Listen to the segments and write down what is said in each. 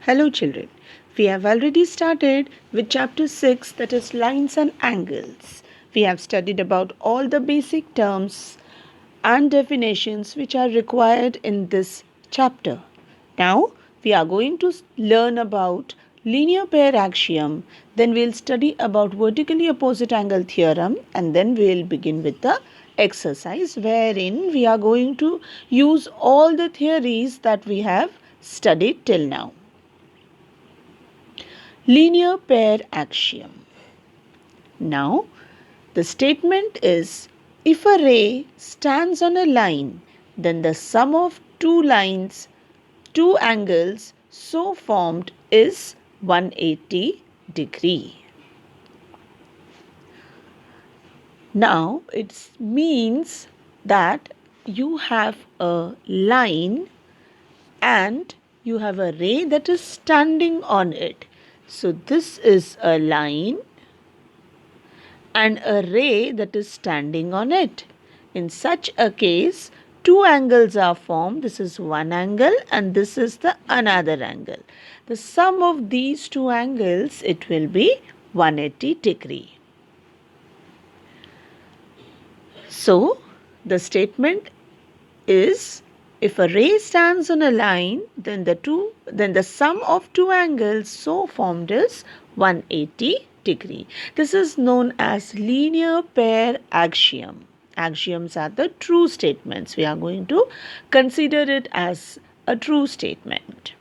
Hello children, we have already started with chapter 6, that is lines and angles. We have studied about all the basic terms and definitions which are required in this chapter. Now we are going to learn about linear pair axiom, then we'll study about vertically opposite angle theorem, and then we'll begin with the exercise wherein we are going to use all the theories that we have studied till now. Linear pair axiom. Now, the statement is, if a ray stands on a line, then the sum of two angles so formed is 180 degree. Now, it means that you have a line and you have a ray that is standing on it. So, this is a line and a ray that is standing on it. In such a case, two angles are formed. This is one angle and this is the another angle. The sum of these two angles, it will be 180 degree. So, the statement is, if a ray stands on a line, then the sum of two angles so formed is 180 degree. This is known as linear pair axiom. Axioms are the true statements. We are going to consider it as a true statement.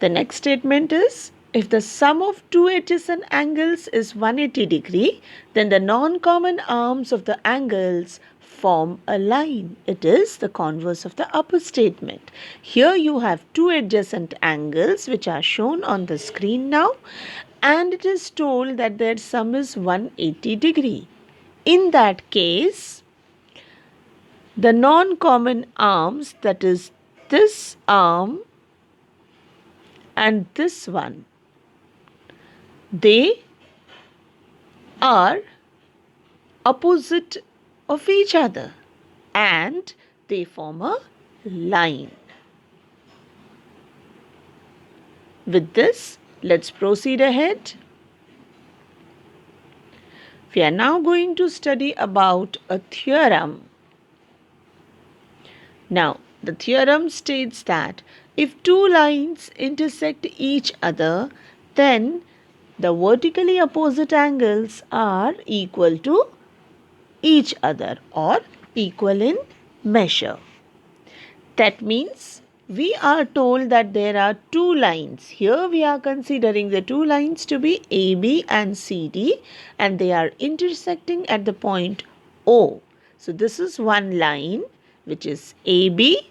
The next statement is, if the sum of two adjacent angles is 180 degree, then the non-common arms of the angles form a line. It is the converse of the upper statement. Here you have two adjacent angles which are shown on the screen now, and it is told that their sum is 180 degree. In that case, the non-common arms, that is this arm and this one, they are opposite of each other and they form a line. With this, let's proceed ahead. We are now going to study about a theorem. Now, the theorem states that if two lines intersect each other, then the vertically opposite angles are equal to each other or equal in measure. That means we are told that there are two lines. Here we are considering the two lines to be AB and CD, and they are intersecting at the point O. So this is one line which is AB.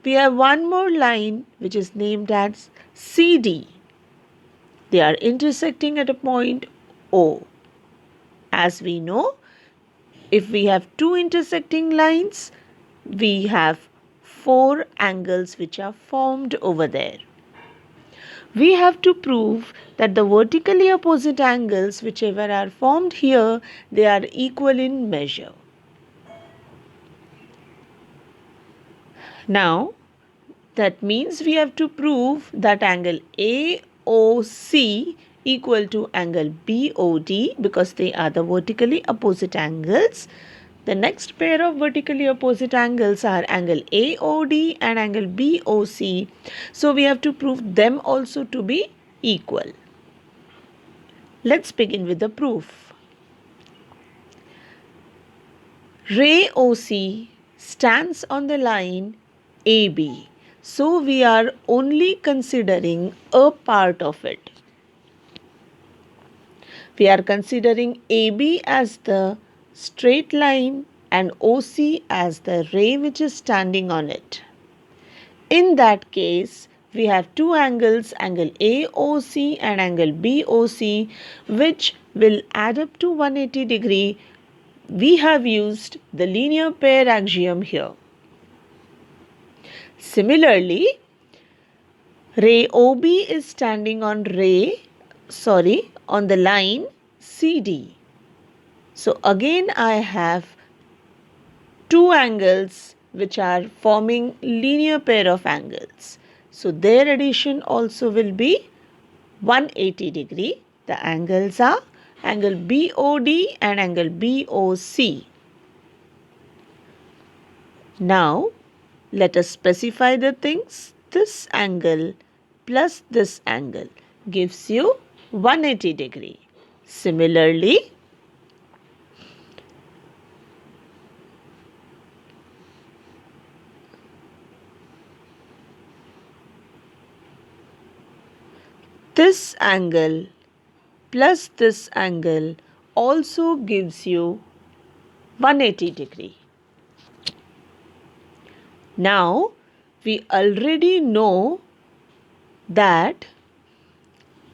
We have one more line which is named as CD. They are intersecting at a point O. As we know, if we have two intersecting lines, we have four angles which are formed over there. We have to prove that the vertically opposite angles whichever are formed here, they are equal in measure. Now, that means we have to prove that angle AOC equal to angle BOD because they are the vertically opposite angles. The next pair of vertically opposite angles are angle AOD and angle BOC. So we have to prove them also to be equal. Let's begin with the proof. Ray OC stands on the line AB. So we are only considering a part of it. We are considering AB as the straight line and OC as the ray which is standing on it. In that case, we have two angles, angle AOC and angle BOC, which will add up to 180 degree. We have used the linear pair axiom here. Similarly, ray OB is standing on the line CD. So again I have two angles which are forming linear pair of angles. So their addition also will be 180 degree. The angles are angle BOD and angle BOC. Now let us specify the things. This angle plus this angle gives you 180 degree. Similarly, this angle plus this angle also gives you 180 degree. Now we already know that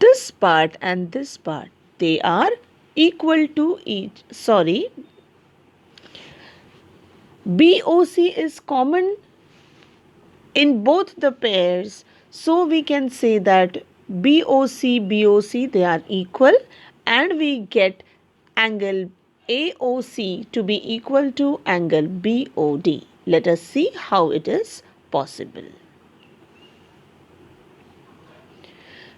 this part and this part, they are equal to each. BOC is common in both the pairs, so we can say that BOC they are equal, and we get angle AOC to be equal to angle BOD. Let us see how it is possible.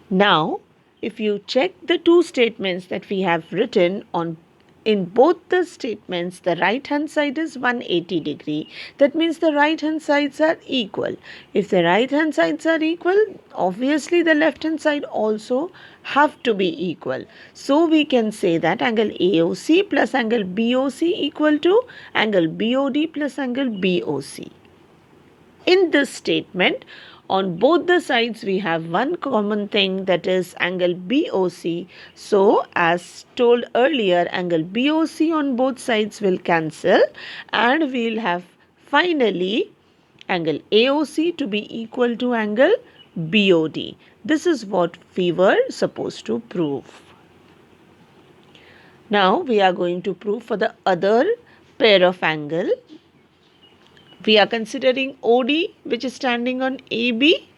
Now, if you check the two statements that we have written on, in both the statements, the right hand side is 180 degree. That means the right hand sides are equal. If the right hand sides are equal, obviously the left hand side also have to be equal. So we can say that angle AOC plus angle BOC equal to angle BOD plus angle BOC. In this statement, on both the sides we have one common thing, that is angle BOC. So as told earlier, angle BOC on both sides will cancel, and we will have finally angle AOC to be equal to angle BOD. This is what we were supposed to prove. Now we are going to prove for the other pair of angle. We are considering OD, which is standing on AB.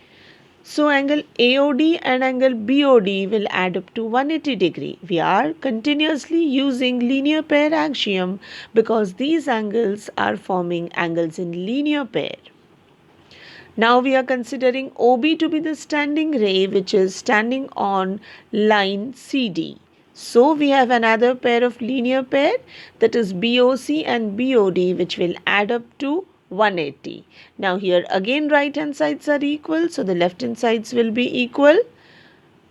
So angle AOD and angle BOD will add up to 180 degree. We are continuously using linear pair axiom because these angles are forming angles in linear pair. Now we are considering OB to be the standing ray, which is standing on line CD. So we have another pair of linear pair, that is BOC and BOD, which will add up to 180. Now here again right hand sides are equal, so the left hand sides will be equal.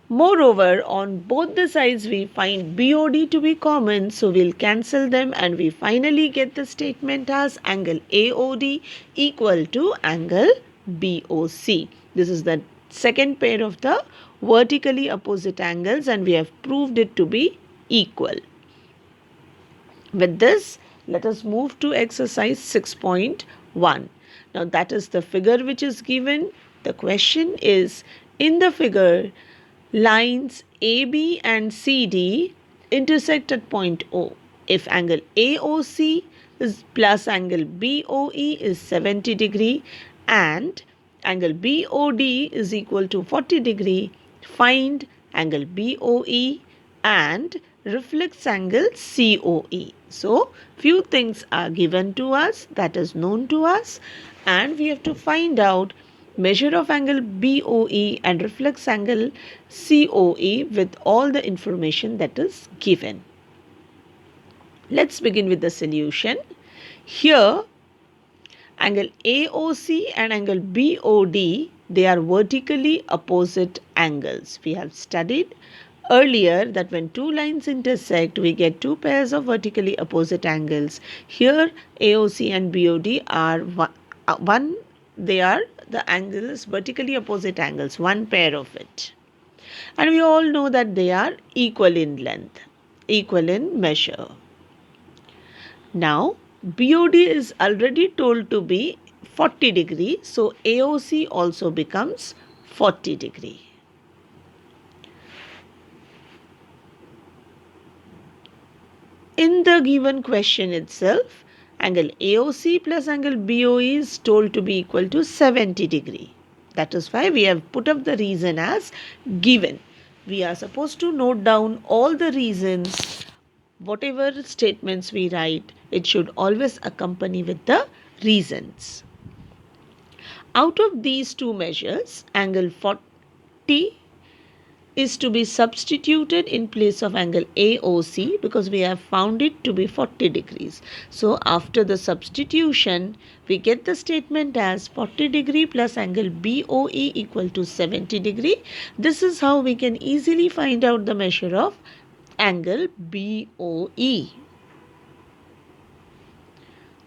Moreover, on both the sides we find BOD to be common, so we'll cancel them, and we finally get the statement as angle AOD equal to angle BOC. This is the second pair of the vertically opposite angles, and we have proved it to be equal. With this, let us move to exercise 6.1. Now that is the figure which is given. The question is, in the figure, lines AB and CD intersect at point O. If angle AOC is plus angle BOE is 70 degree and angle BOD is equal to 40 degree, find angle BOE and reflex angle COE. So few things are given to us, that is known to us, and we have to find out measure of angle BOE and reflex angle COE with all the information that is given. Let's begin with the solution. Here angle AOC and angle BOD, they are vertically opposite angles. We have studied earlier that when two lines intersect, we get two pairs of vertically opposite angles. Here AOC and BOD are one, they are the angles, vertically opposite angles, one pair of it. And we all know that they are equal in length, equal in measure. Now BOD is already told to be 40 degree, so AOC also becomes 40 degree. In the given question itself, angle AOC plus angle BOE is told to be equal to 70 degree. That is why we have put up the reason as given. We are supposed to note down all the reasons. Whatever statements we write, it should always accompany with the reasons. Out of these two measures, angle 40 is to be substituted in place of angle AOC because we have found it to be 40 degrees. So after the substitution, we get the statement as 40 degree plus angle BOE equal to 70 degree. This is how we can easily find out the measure of angle BOE.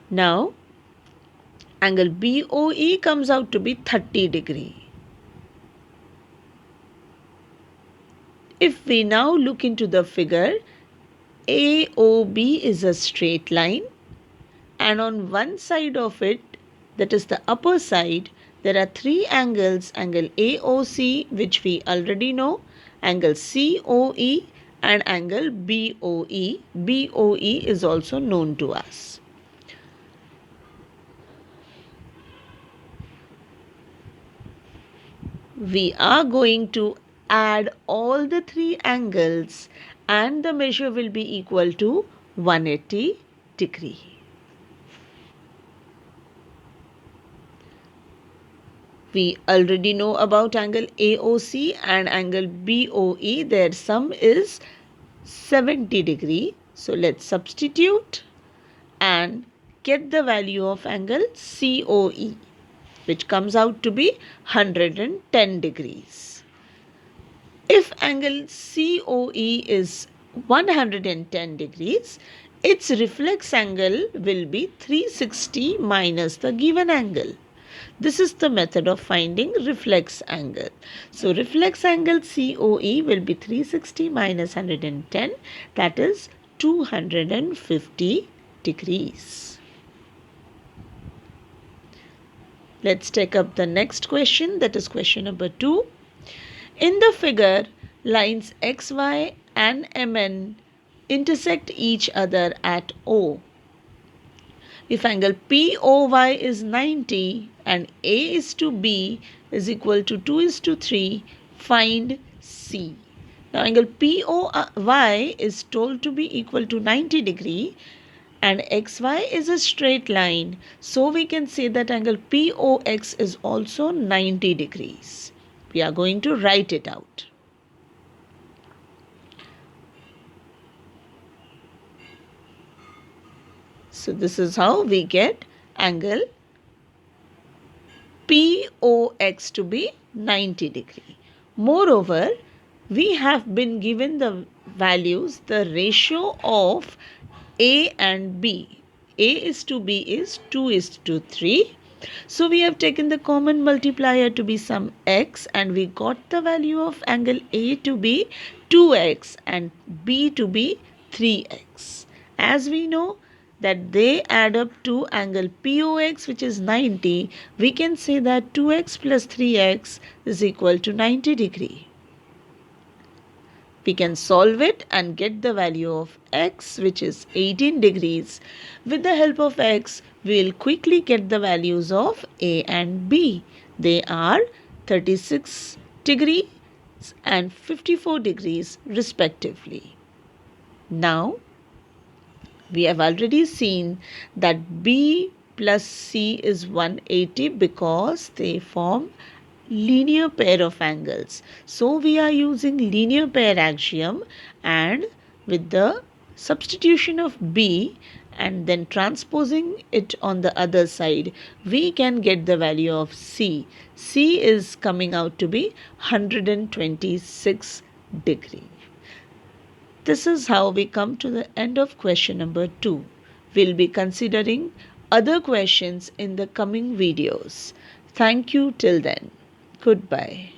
Now, angle BOE comes out to be 30 degree. If we now look into the figure, AOB is a straight line, and on one side of it, that is the upper side, there are three angles, angle AOC, which we already know, angle COE and angle BOE. BOE is also known to us. We are going to add all the three angles and the measure will be equal to 180 degree. We already know about angle AOC and angle BOE. Their sum is 70 degree. So let's substitute and get the value of angle COE, which comes out to be 110 degrees. If angle COE is 110 degrees, its reflex angle will be 360 minus the given angle. This is the method of finding reflex angle. So reflex angle COE will be 360 minus 110, that is 250 degrees. Let's take up the next question, that is question number 2. In the figure, lines XY and MN intersect each other at O. If angle POY is 90 and A is to B is equal to 2 is to 3, find C. Now angle POY is told to be equal to 90 degree and XY is a straight line. So we can say that angle POX is also 90 degrees. We are going to write it out. So this is how we get angle POX to be 90 degree. Moreover, we have been given the values, the ratio of A and B. A is to B is 2 is to 3. So we have taken the common multiplier to be some x and we got the value of angle A to be 2x and B to be 3x. As we know that they add up to angle POX, which is 90, we can say that 2x plus 3x is equal to 90 degree. We can solve it and get the value of x, which is 18 degrees. With the help of x, we will quickly get the values of A and B. They are 36 degrees and 54 degrees respectively. Now, we have already seen that B plus C is 180 because they form linear pair of angles. So we are using linear pair axiom, and with the substitution of B and then transposing it on the other side, we can get the value of C. C is coming out to be 126 degree. This is how we come to the end of question number 2. We'll be considering other questions in the coming videos. Thank you till then. Goodbye.